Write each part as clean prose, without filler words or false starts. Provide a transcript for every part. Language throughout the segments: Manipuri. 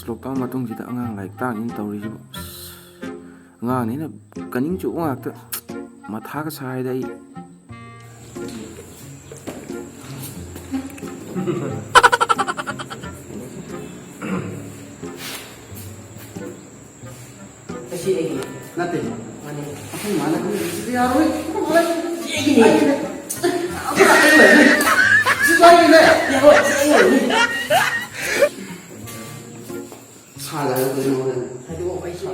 ꯀ꯭ꯂꯥꯁ ꯂꯣꯛꯇꯥꯎꯟ ꯃꯇꯨꯡꯁꯤꯗ ꯑꯉꯥꯡ ꯂꯥꯏꯔꯤꯛ ꯇꯥꯛꯅꯤꯅ ꯇꯧꯔꯤꯁꯤꯕꯨ ꯑꯉꯥꯡꯅꯤꯅ ꯀꯅꯤꯡ ꯆꯨꯕ ꯉꯥꯛꯇ ꯃꯊꯥꯒ ꯁꯥꯏꯗ ꯑꯩ ꯑꯁꯤ ꯑꯩꯒꯤ ꯅꯠꯇꯦ ꯃꯥꯅꯤ ꯑꯩꯈꯣꯏ ꯃꯥꯅ ꯈꯪꯗꯦ ꯌꯥꯔꯣꯏ ꯑꯩꯒꯤꯅꯦ ꯁꯤꯒꯥꯏꯒꯤꯅꯦ ꯌꯥꯔꯣꯏ ꯑꯩꯒꯤꯅꯦ ꯁꯥꯒ ꯍꯥꯏꯔꯛꯄꯗꯤ ꯍꯥꯏꯗꯣꯛꯑꯣ ꯑꯩ ꯁꯥ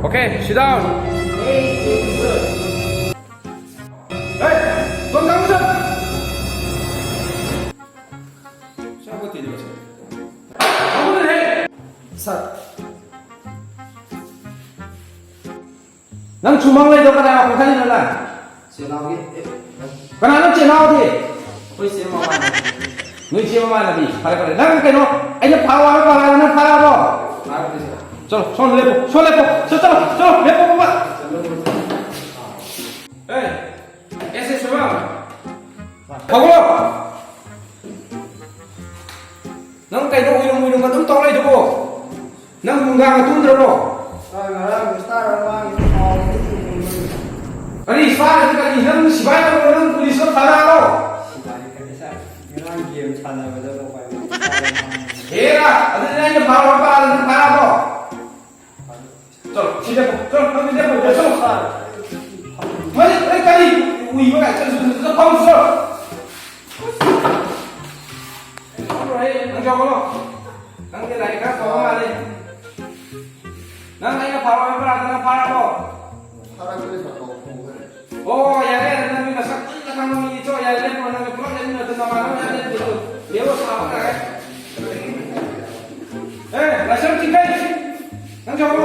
Okay, sit down. Hey, tuan kamu sir. Siapa tidur sir? Kamu nih. Sir. Nang cumang lagi dokter apa kali nala? Senaugi. Kenapa cenau di? Koi sema mana? Nui siapa mana di? Pada nang keno, aja pawa nang pawa. Harus sir. चलो सोन लेपो चलो चलो लेपो बाबा ए ऐसे सुबह पकड़ो नंग कहीं उइरुम का तुम तौले दबो नंग मुंगा का तुम दरो अरे इस्पार है का नंग सिवाय का नंग पुलिस को थाना लो हेरा अरे नहीं भाव पाल थाना लो चलो सीधे चलो हम सीधे चलो मैं कहीं वही बगा चलो हम चलो rồi nang cho con nang cái này các con mà đi nang anh phá ra nang phá ra không ô ya đây nang mình sắc nang mình cho ya đây mà nang plug lên nữa từ nào mà nó ya đây từ nếu sao cái ê là sao chính đây nang cho con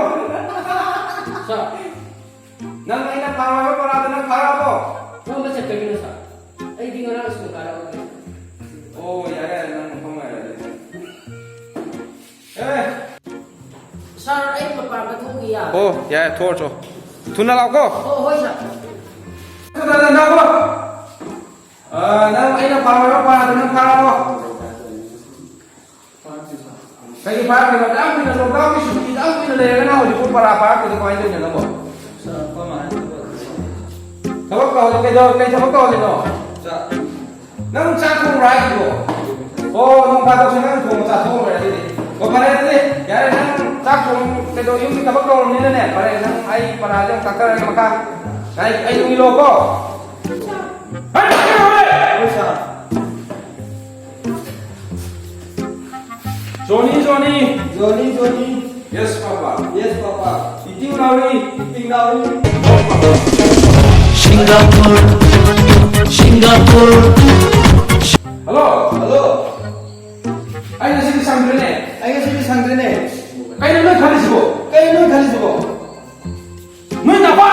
nang anh phá ra nang phá ra không nó mới sẽ cái gì sao anh đi ngang xuống cả đâu ô ya đây nang không phải ê sao anh mà bảo cái thuốc gì à ô ya thôi rồi thu nào cô ô hôi sao nang cô nang anh phá ra nang phá ra cái phá cái nó đã bị nó lột cái sụt cái đã bị nó lề cái nào thì cũng phá cái nó quay lên nhà nó bỏ thằng cậu cái đâu cái thằng cậu gì nó nang cha không ra rồi ô nang phá đâu nang thùng cha thùng rồi đi ô phá đây đi cái nang cha không cái đâu yung thằng cậu như thế này phá đây nang ai phá ra trong các cái mà cái ai yung ilo ko hey Oi sir. Johnny. Yes, Papa. Yes papa. Eating now. Singapore. Hello. Ay na sini sanggrene. Ayo sini sanggre ne. Kay na khali sibo. Kay no khali sibo. Mun na pa